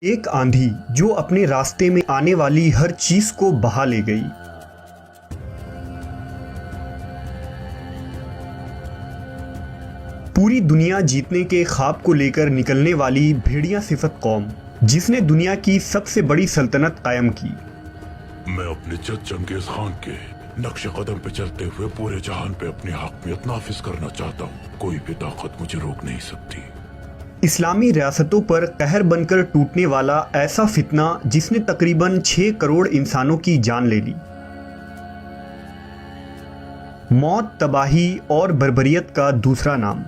ایک آندھی جو اپنے راستے میں آنے والی ہر چیز کو بہا لے گئی۔ پوری دنیا جیتنے کے خواب کو لے کر نکلنے والی بھیڑیا صفت قوم جس نے دنیا کی سب سے بڑی سلطنت قائم کی۔ میں اپنے جد چنگیز خان کے نقش قدم پہ چلتے ہوئے پورے جہان پہ اپنی حاکمیت نافذ کرنا چاہتا ہوں۔ کوئی بھی طاقت مجھے روک نہیں سکتی۔ اسلامی ریاستوں پر قہر بن کر ٹوٹنے والا ایسا فتنہ جس نے تقریباً 6 کروڑ انسانوں کی جان لے لی۔ موت، تباہی اور بربریت کا دوسرا نام۔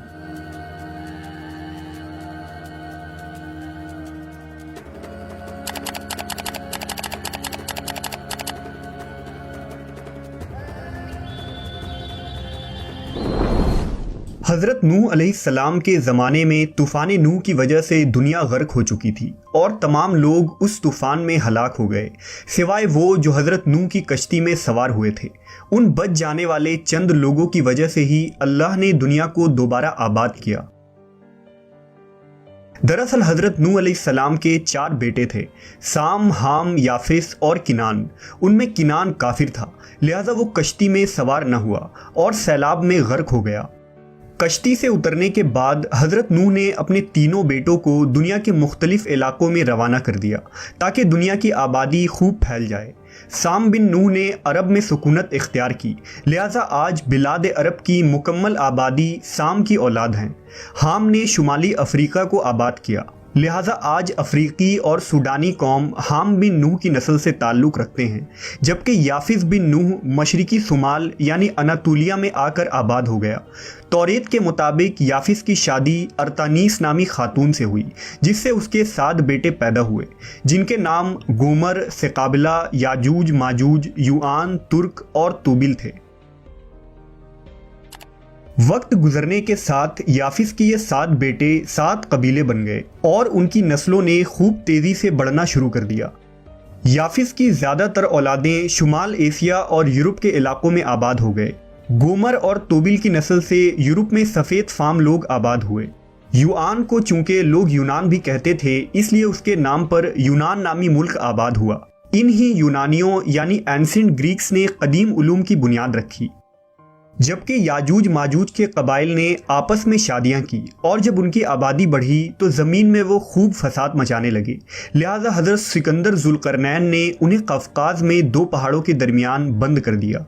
حضرت نوح علیہ السلام کے زمانے میں طوفان نوح کی وجہ سے دنیا غرق ہو چکی تھی اور تمام لوگ اس طوفان میں ہلاک ہو گئے سوائے وہ جو حضرت نوح کی کشتی میں سوار ہوئے تھے۔ ان بچ جانے والے چند لوگوں کی وجہ سے ہی اللہ نے دنیا کو دوبارہ آباد کیا۔ دراصل حضرت نوح علیہ السلام کے 4 بیٹے تھے، سام، حام، یافس اور کنان۔ ان میں کنان کافر تھا، لہذا وہ کشتی میں سوار نہ ہوا اور سیلاب میں غرق ہو گیا۔ کشتی سے اترنے کے بعد حضرت نوح نے اپنے تینوں بیٹوں کو دنیا کے مختلف علاقوں میں روانہ کر دیا تاکہ دنیا کی آبادی خوب پھیل جائے۔ سام بن نوح نے عرب میں سکونت اختیار کی، لہذا آج بلاد عرب کی مکمل آبادی سام کی اولاد ہیں۔ حام نے شمالی افریقہ کو آباد کیا، لہذا آج افریقی اور سوڈانی قوم حام بن نوح کی نسل سے تعلق رکھتے ہیں، جبکہ یافس بن نوح مشرقی صومال یعنی اناطولیہ میں آ کر آباد ہو گیا۔ توریت کے مطابق یافس کی شادی ارتانیس نامی خاتون سے ہوئی جس سے اس کے 7 بیٹے پیدا ہوئے جن کے نام گومر، سقابلہ، یاجوج ماجوج، یوآن، ترک اور توبل تھے۔ وقت گزرنے کے ساتھ یافس کی یہ 7 بیٹے 7 قبیلے بن گئے اور ان کی نسلوں نے خوب تیزی سے بڑھنا شروع کر دیا۔ یافس کی زیادہ تر اولادیں شمال ایشیا اور یورپ کے علاقوں میں آباد ہو گئے۔ گومر اور توبل کی نسل سے یورپ میں سفید فام لوگ آباد ہوئے۔ یوآن کو چونکہ لوگ یونان بھی کہتے تھے اس لیے اس کے نام پر یونان نامی ملک آباد ہوا۔ انہی یونانیوں یعنی اینسنٹ گریکس نے قدیم علوم کی بنیاد رکھی، جبکہ یاجوج ماجوج کے قبائل نے آپس میں شادیاں کی اور جب ان کی آبادی بڑھی تو زمین میں وہ خوب فساد مچانے لگے، لہذا حضرت سکندر ذوالقرنین نے انہیں قفقاز میں 2 پہاڑوں کے درمیان بند کر دیا۔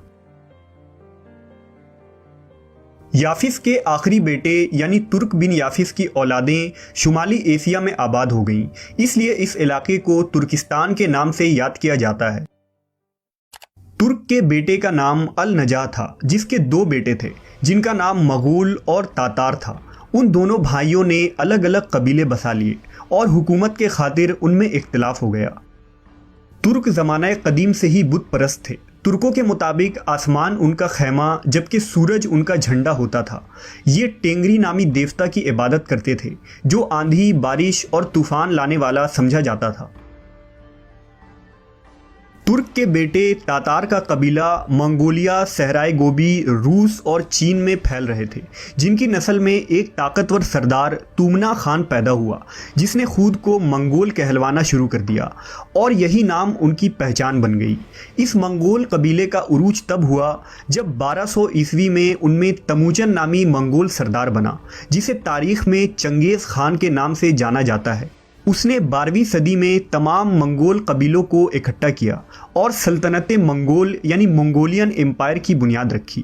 یافس کے آخری بیٹے یعنی ترک بن یافس کی اولادیں شمالی ایشیا میں آباد ہو گئیں، اس لیے اس علاقے کو ترکستان کے نام سے یاد کیا جاتا ہے۔ ترک کے بیٹے کا نام النجا تھا جس کے 2 بیٹے تھے جن کا نام مغول اور تاتار تھا۔ ان دونوں بھائیوں نے الگ الگ قبیلے بسا لیے اور حکومت کے خاطر ان میں اختلاف ہو گیا۔ ترک زمانہ قدیم سے ہی بت پرست تھے۔ ترکوں کے مطابق آسمان ان کا خیمہ جبکہ سورج ان کا جھنڈا ہوتا تھا۔ یہ ٹینگری نامی دیوتا کی عبادت کرتے تھے جو آندھی، بارش اور طوفان لانے والا سمجھا جاتا تھا۔ ترک کے بیٹے تاتار کا قبیلہ منگولیا، صحرائے گوبی، روس اور چین میں پھیل رہے تھے، جن کی نسل میں ایک طاقتور سردار تومنا خان پیدا ہوا جس نے خود کو منگول کہلوانا شروع کر دیا اور یہی نام ان کی پہچان بن گئی۔ اس منگول قبیلے کا عروج تب ہوا جب 1200 عیسوی میں ان میں تموجن نامی منگول سردار بنا جسے تاریخ میں چنگیز خان کے نام سے جانا جاتا ہے۔ اس نے 12ویں صدی میں تمام منگول قبیلوں کو اکٹھا کیا اور سلطنت منگول یعنی منگولین امپائر کی بنیاد رکھی۔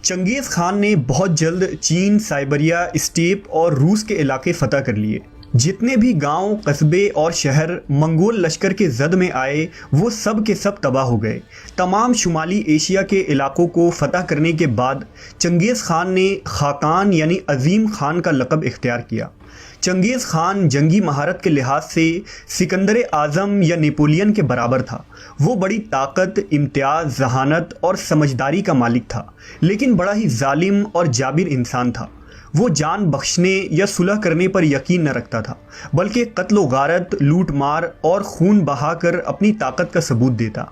چنگیز خان نے بہت جلد چین، سائبریا، اسٹیپ اور روس کے علاقے فتح کر لیے۔ جتنے بھی گاؤں، قصبے اور شہر منگول لشکر کے زد میں آئے وہ سب کے سب تباہ ہو گئے۔ تمام شمالی ایشیا کے علاقوں کو فتح کرنے کے بعد چنگیز خان نے خاقان یعنی عظیم خان کا لقب اختیار کیا۔ چنگیز خان جنگی مہارت کے لحاظ سے سکندر اعظم یا نیپولین کے برابر تھا۔ وہ بڑی طاقت، امتیاز، ذہانت اور سمجھداری کا مالک تھا، لیکن بڑا ہی ظالم اور جابر انسان تھا۔ وہ جان بخشنے یا صلح کرنے پر یقین نہ رکھتا تھا، بلکہ قتل و غارت، لوٹ مار اور خون بہا کر اپنی طاقت کا ثبوت دیتا۔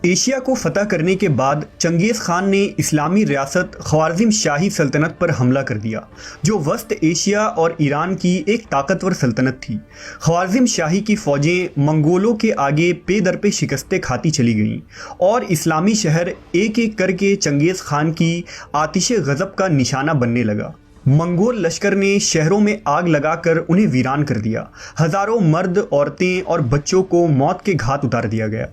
ایشیا کو فتح کرنے کے بعد چنگیز خان نے اسلامی ریاست خوارزم شاہی سلطنت پر حملہ کر دیا، جو وسط ایشیا اور ایران کی ایک طاقتور سلطنت تھی۔ خوارزم شاہی کی فوجیں منگولوں کے آگے پے در پے شکستیں کھاتی چلی گئیں اور اسلامی شہر ایک ایک کر کے چنگیز خان کی آتش غضب کا نشانہ بننے لگا۔ منگول لشکر نے شہروں میں آگ لگا کر انہیں ویران کر دیا، ہزاروں مرد، عورتیں اور بچوں کو موت کے گھاٹ اتار دیا گیا۔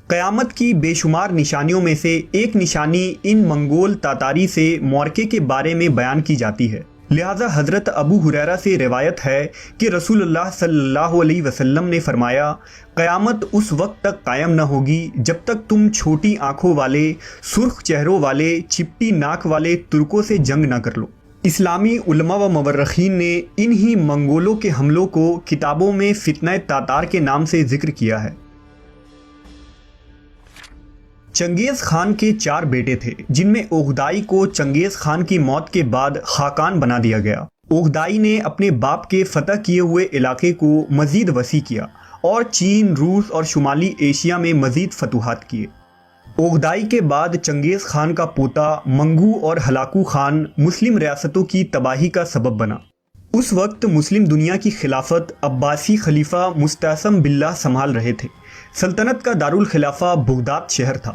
قیامت کی بے شمار نشانیوں میں سے ایک نشانی ان منگول تاتاری سے معرکے کے بارے میں بیان کی جاتی ہے۔ لہٰذا حضرت ابو ہریرہ سے روایت ہے کہ رسول اللہ صلی اللہ علیہ وسلم نے فرمایا، قیامت اس وقت تک قائم نہ ہوگی جب تک تم چھوٹی آنکھوں والے، سرخ چہروں والے، چپٹی ناک والے ترکوں سے جنگ نہ کر لو۔ اسلامی علماء و مورخین نے انہی منگولوں کے حملوں کو کتابوں میں فتنہ تاتار کے نام سے ذکر کیا ہے۔ چنگیز خان کے 4 بیٹے تھے، جن میں اوغدائی کو چنگیز خان کی موت کے بعد خاقان بنا دیا گیا۔ اوغدائی نے اپنے باپ کے فتح کیے ہوئے علاقے کو مزید وسیع کیا اور چین، روس اور شمالی ایشیا میں مزید فتوحات کیے۔ اوغدائی کے بعد چنگیز خان کا پوتا منگو اور ہلاکو خان مسلم ریاستوں کی تباہی کا سبب بنا۔ اس وقت مسلم دنیا کی خلافت عباسی خلیفہ مستعصم باللہ سنبھال رہے تھے۔ سلطنت کا دارالخلافہ بغداد شہر تھا۔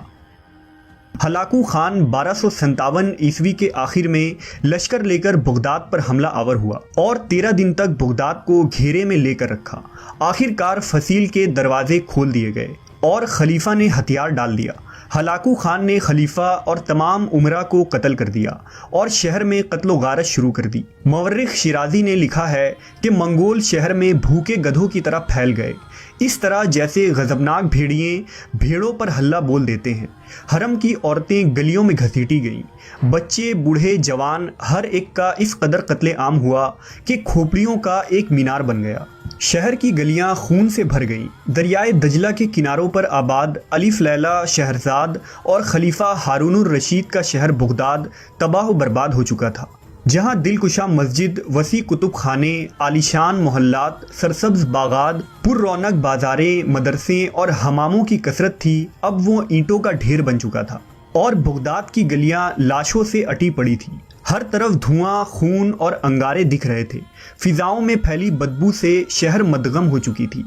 ہلاکو خان 1257 عیسوی کے آخر میں لشکر لے کر بغداد پر حملہ آور ہوا اور 13 دن تک بغداد کو گھیرے میں لے کر رکھا۔ آخر کار فصیل کے دروازے کھول دیے گئے اور خلیفہ نے ہتھیار ڈال دیا۔ ہلاکو خان نے خلیفہ اور تمام امراء کو قتل کر دیا اور شہر میں قتل و غارت شروع کر دی۔ مورخ شیرازی نے لکھا ہے کہ منگول شہر میں بھوکے گدھوں کی طرح پھیل گئے، اس طرح جیسے غضبناک بھیڑیے بھیڑوں پر ہلہ بول دیتے ہیں۔ حرم کی عورتیں گلیوں میں گھسیٹی گئیں، بچے، بوڑھے، جوان، ہر ایک کا اس قدر قتل عام ہوا کہ کھوپڑیوں کا ایک مینار بن گیا۔ شہر کی گلیاں خون سے بھر گئیں۔ دریائے دجلہ کے کناروں پر آباد الف لیلہ، شہرزاد اور خلیفہ ہارون الرشید کا شہر بغداد تباہ و برباد ہو چکا تھا۔ جہاں دلکشا مسجد، وسیع کتب خانے، عالیشان محلات، سرسبز باغات، پر رونق بازاریں، مدرسے اور حماموں کی کثرت تھی، اب وہ اینٹوں کا ڈھیر بن چکا تھا اور بغداد کی گلیاں لاشوں سے اٹی پڑی تھیں۔ ہر طرف دھواں، خون اور انگارے دکھ رہے تھے۔ فضاؤں میں پھیلی بدبو سے شہر مدغم ہو چکی تھی۔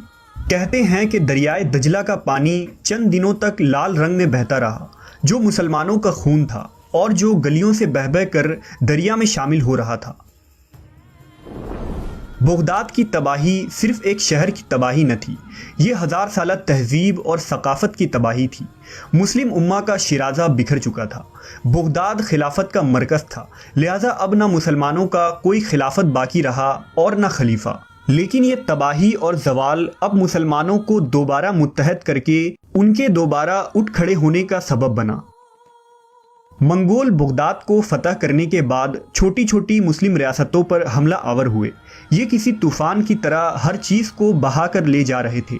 کہتے ہیں کہ دریائے دجلہ کا پانی چند دنوں تک لال رنگ میں بہتا رہا، جو مسلمانوں کا خون تھا اور جو گلیوں سے بہہ بہہ کر دریا میں شامل ہو رہا تھا۔ بغداد کی تباہی صرف ایک شہر کی تباہی نہ تھی، یہ 1000 سالہ تہذیب اور ثقافت کی تباہی تھی۔ مسلم امہ کا شیرازہ بکھر چکا تھا۔ بغداد خلافت کا مرکز تھا، لہٰذا اب نہ مسلمانوں کا کوئی خلافت باقی رہا اور نہ خلیفہ۔ لیکن یہ تباہی اور زوال اب مسلمانوں کو دوبارہ متحد کر کے ان کے دوبارہ اٹھ کھڑے ہونے کا سبب بنا۔ منگول بغداد کو فتح کرنے کے بعد چھوٹی چھوٹی مسلم ریاستوں پر حملہ آور ہوئے۔ یہ کسی طوفان کی طرح ہر چیز کو بہا کر لے جا رہے تھے۔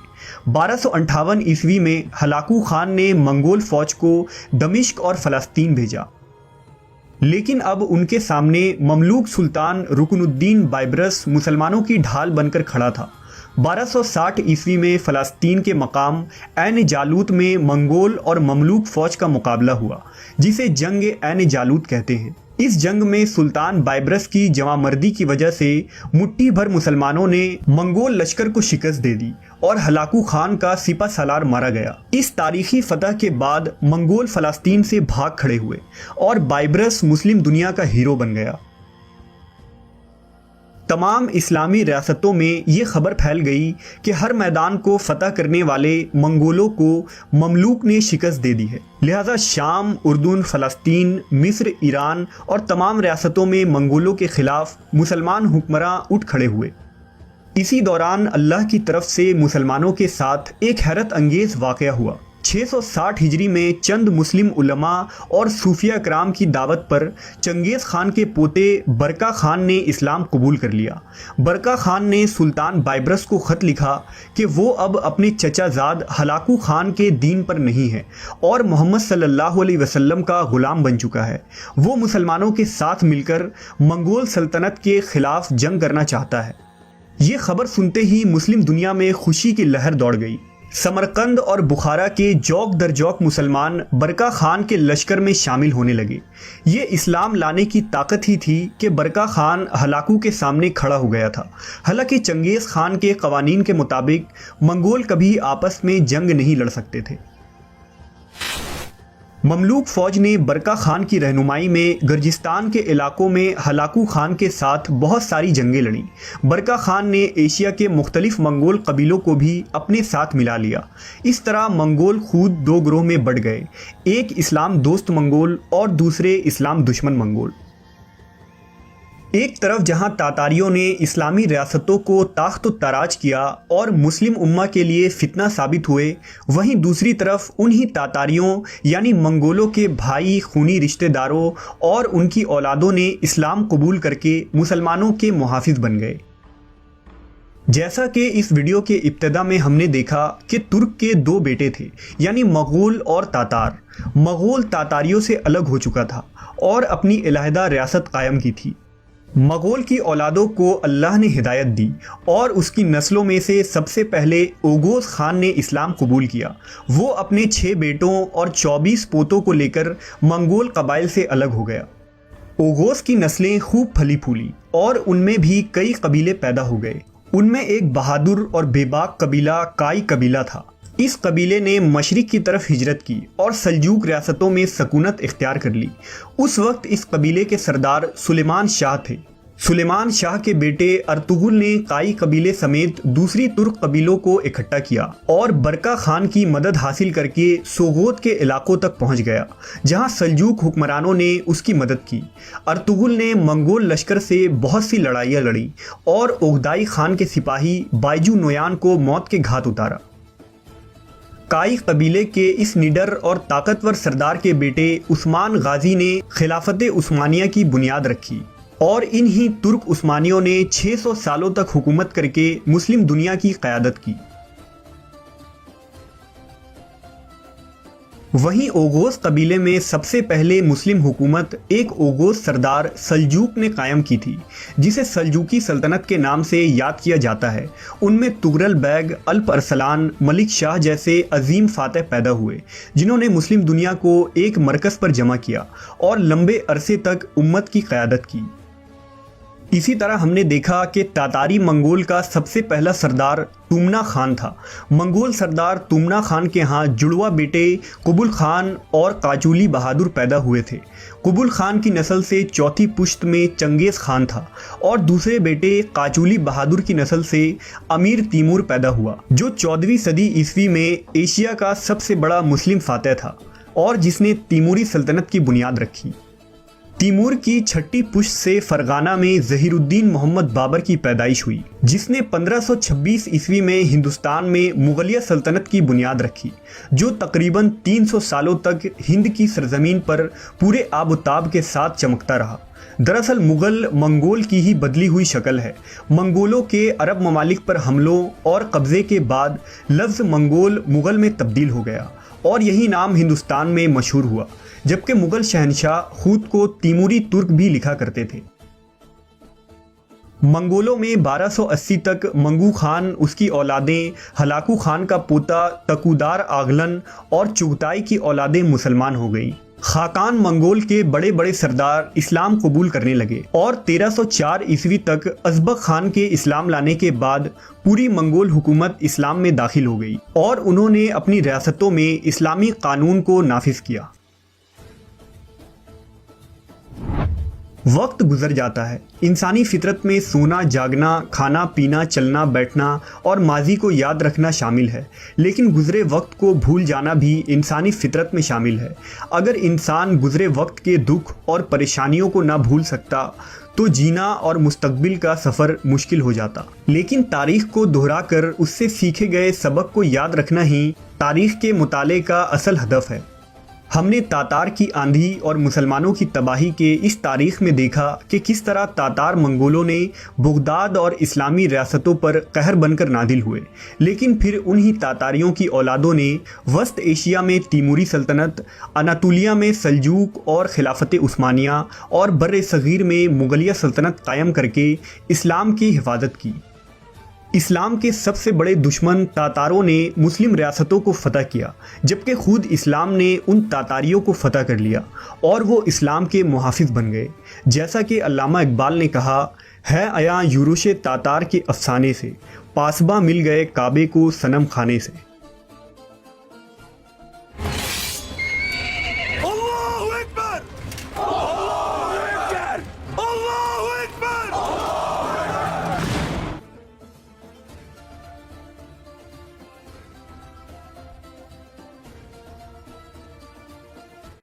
1258 عیسوی میں ہلاکو خان نے منگول فوج کو دمشق اور فلسطین بھیجا، لیکن اب ان کے سامنے مملوک سلطان رکن الدین بائبرس مسلمانوں کی ڈھال بن کر کھڑا تھا۔ 1260 عیسوی میں فلسطین کے مقام عین جالوت میں منگول اور مملوک فوج کا مقابلہ ہوا، جسے جنگ عین جالوت کہتے ہیں۔ اس جنگ میں سلطان بائبرس کی جواں مردی کی وجہ سے مٹھی بھر مسلمانوں نے منگول لشکر کو شکست دے دی اور ہلاکو خان کا سپہ سالار مارا گیا۔ اس تاریخی فتح کے بعد منگول فلسطین سے بھاگ کھڑے ہوئے اور بائبرس مسلم دنیا کا ہیرو بن گیا۔ تمام اسلامی ریاستوں میں یہ خبر پھیل گئی کہ ہر میدان کو فتح کرنے والے منگولوں کو مملوک نے شکست دے دی ہے، لہذا شام، اردن، فلسطین، مصر، ایران اور تمام ریاستوں میں منگولوں کے خلاف مسلمان حکمراں اٹھ کھڑے ہوئے۔ اسی دوران اللہ کی طرف سے مسلمانوں کے ساتھ ایک حیرت انگیز واقعہ ہوا۔ 660 ہجری میں چند مسلم علماء اور صوفیہ کرام کی دعوت پر چنگیز خان کے پوتے برکا خان نے اسلام قبول کر لیا۔ برکا خان نے سلطان بائبرس کو خط لکھا کہ وہ اب اپنے چچا زاد ہلاکو خان کے دین پر نہیں ہے اور محمد صلی اللہ علیہ وسلم کا غلام بن چکا ہے۔ وہ مسلمانوں کے ساتھ مل کر منگول سلطنت کے خلاف جنگ کرنا چاہتا ہے۔ یہ خبر سنتے ہی مسلم دنیا میں خوشی کی لہر دوڑ گئی۔ سمرقند اور بخارا کے جوک در جوک مسلمان برقع خان کے لشکر میں شامل ہونے لگے۔ یہ اسلام لانے کی طاقت ہی تھی کہ برقع خان ہلاکو کے سامنے کھڑا ہو گیا تھا۔ حالانکہ چنگیز خان کے قوانین کے مطابق منگول کبھی آپس میں جنگ نہیں لڑ سکتے تھے۔ مملوک فوج نے برقع خان کی رہنمائی میں گرجستان کے علاقوں میں ہلاکو خان کے ساتھ بہت ساری جنگیں لڑیں۔ برقع خان نے ایشیا کے مختلف منگول قبیلوں کو بھی اپنے ساتھ ملا لیا۔ اس طرح منگول خود دو گروہ میں بٹ گئے، ایک اسلام دوست منگول اور دوسرے اسلام دشمن منگول۔ ایک طرف جہاں تاتاریوں نے اسلامی ریاستوں کو تاخت و تاراج کیا اور مسلم امہ کے لیے فتنہ ثابت ہوئے، وہیں دوسری طرف انہی تاتاریوں یعنی منگولوں کے بھائی، خونی رشتہ داروں اور ان کی اولادوں نے اسلام قبول کر کے مسلمانوں کے محافظ بن گئے۔ جیسا کہ اس ویڈیو کے ابتدا میں ہم نے دیکھا کہ ترک کے دو بیٹے تھے، یعنی مغول اور تاتار۔ مغول تاتاریوں سے الگ ہو چکا تھا اور اپنی علیحدہ ریاست قائم کی تھی۔ مغول کی اولادوں کو اللہ نے ہدایت دی اور اس کی نسلوں میں سے سب سے پہلے اوغوز خان نے اسلام قبول کیا۔ وہ اپنے 6 بیٹوں اور 24 پوتوں کو لے کر منگول قبائل سے الگ ہو گیا۔ اوغوز کی نسلیں خوب پھلی پھولی اور ان میں بھی کئی قبیلے پیدا ہو گئے۔ ان میں ایک بہادر اور بے باک قبیلہ کائی قبیلہ تھا۔ اس قبیلے نے مشرق کی طرف ہجرت کی اور سلجوق ریاستوں میں سکونت اختیار کر لی۔ اس وقت اس قبیلے کے سردار سلیمان شاہ تھے۔ سلیمان شاہ کے بیٹے ارطغرل نے کائی قبیلے سمیت دوسری ترک قبیلوں کو اکٹھا کیا اور برقع خان کی مدد حاصل کر کے سوغوت کے علاقوں تک پہنچ گیا، جہاں سلجوق حکمرانوں نے اس کی مدد کی۔ ارطغرل نے منگول لشکر سے بہت سی لڑائیاں لڑیں اور اوغدائی خان کے سپاہی بائجو نویان کو موت کے گھاٹ اتارا۔ کائی قبیلے کے اس نڈر اور طاقتور سردار کے بیٹے عثمان غازی نے خلافت عثمانیہ کی بنیاد رکھی اور انہی ترک عثمانیوں نے 600 سالوں تک حکومت کر کے مسلم دنیا کی قیادت کی۔ وہیں اوغوز قبیلے میں سب سے پہلے مسلم حکومت ایک اوغوز سردار سلجوق نے قائم کی تھی، جسے سلجوقی سلطنت کے نام سے یاد کیا جاتا ہے۔ ان میں تغرل بیگ، الپ ارسلان، ملک شاہ جیسے عظیم فاتح پیدا ہوئے، جنہوں نے مسلم دنیا کو ایک مرکز پر جمع کیا اور لمبے عرصے تک امت کی قیادت کی۔ اسی طرح ہم نے دیکھا کہ تاتاری منگول کا سب سے پہلا سردار تومنا خان تھا۔ منگول سردار تومنا خان کے ہاں جڑواں بیٹے قبل خان اور قاچولی بہادر پیدا ہوئے تھے۔ قبل خان کی نسل سے چوتھی پشت میں چنگیز خان تھا اور دوسرے بیٹے قاچولی بہادر کی نسل سے امیر تیمور پیدا ہوا، جو 14ویں صدی عیسوی میں ایشیا کا سب سے بڑا مسلم فاتح تھا اور جس نے تیموری سلطنت کی بنیاد رکھی۔ تیمور کی چھٹی پشت سے فرغانہ میں ظہیر الدین محمد بابر کی پیدائش ہوئی، جس نے 1526 عیسوی میں ہندوستان میں مغلیہ سلطنت کی بنیاد رکھی، جو تقریباً 300 سالوں تک ہند کی سرزمین پر پورے آب و تاب کے ساتھ چمکتا رہا۔ دراصل مغل منگول کی ہی بدلی ہوئی شکل ہے۔ منگولوں کے عرب ممالک پر حملوں اور قبضے کے بعد لفظ منگول مغل میں تبدیل ہو گیا اور یہی نام ہندوستان میں مشہور ہوا، جبکہ مغل شہنشاہ خود کو تیموری ترک بھی لکھا کرتے تھے۔ منگولوں میں 1280 تک منگو خان، اس کی اولادیں، ہلاکو خان کا پوتا تکودار آغلن اور چغتائی کی اولادیں مسلمان ہو گئیں۔ خاقان منگول کے بڑے بڑے سردار اسلام قبول کرنے لگے اور 1304 عیسوی تک ازبق خان کے اسلام لانے کے بعد پوری منگول حکومت اسلام میں داخل ہو گئی اور انہوں نے اپنی ریاستوں میں اسلامی قانون کو نافذ کیا۔ وقت گزر جاتا ہے، انسانی فطرت میں سونا، جاگنا، کھانا پینا، چلنا بیٹھنا اور ماضی کو یاد رکھنا شامل ہے، لیکن گزرے وقت کو بھول جانا بھی انسانی فطرت میں شامل ہے۔ اگر انسان گزرے وقت کے دکھ اور پریشانیوں کو نہ بھول سکتا تو جینا اور مستقبل کا سفر مشکل ہو جاتا، لیکن تاریخ کو دہرا کر اس سے سیکھے گئے سبق کو یاد رکھنا ہی تاریخ کے مطالعے کا اصل ہدف ہے۔ ہم نے تاتار کی آندھی اور مسلمانوں کی تباہی کے اس تاریخ میں دیکھا کہ کس طرح تاتار منگولوں نے بغداد اور اسلامی ریاستوں پر قہر بن کر نازل ہوئے، لیکن پھر انہی تاتاریوں کی اولادوں نے وسط ایشیا میں تیموری سلطنت، اناطولیہ میں سلجوق اور خلافت عثمانیہ اور بر صغیر میں مغلیہ سلطنت قائم کر کے اسلام کی حفاظت کی۔ اسلام کے سب سے بڑے دشمن تاتاروں نے مسلم ریاستوں کو فتح کیا، جبکہ خود اسلام نے ان تاتاریوں کو فتح کر لیا اور وہ اسلام کے محافظ بن گئے۔ جیسا کہ علامہ اقبال نے کہا ہے عیاں یورش تاتار کے افسانے سے، پاسباں مل گئے کعبے کو صنم خانے سے۔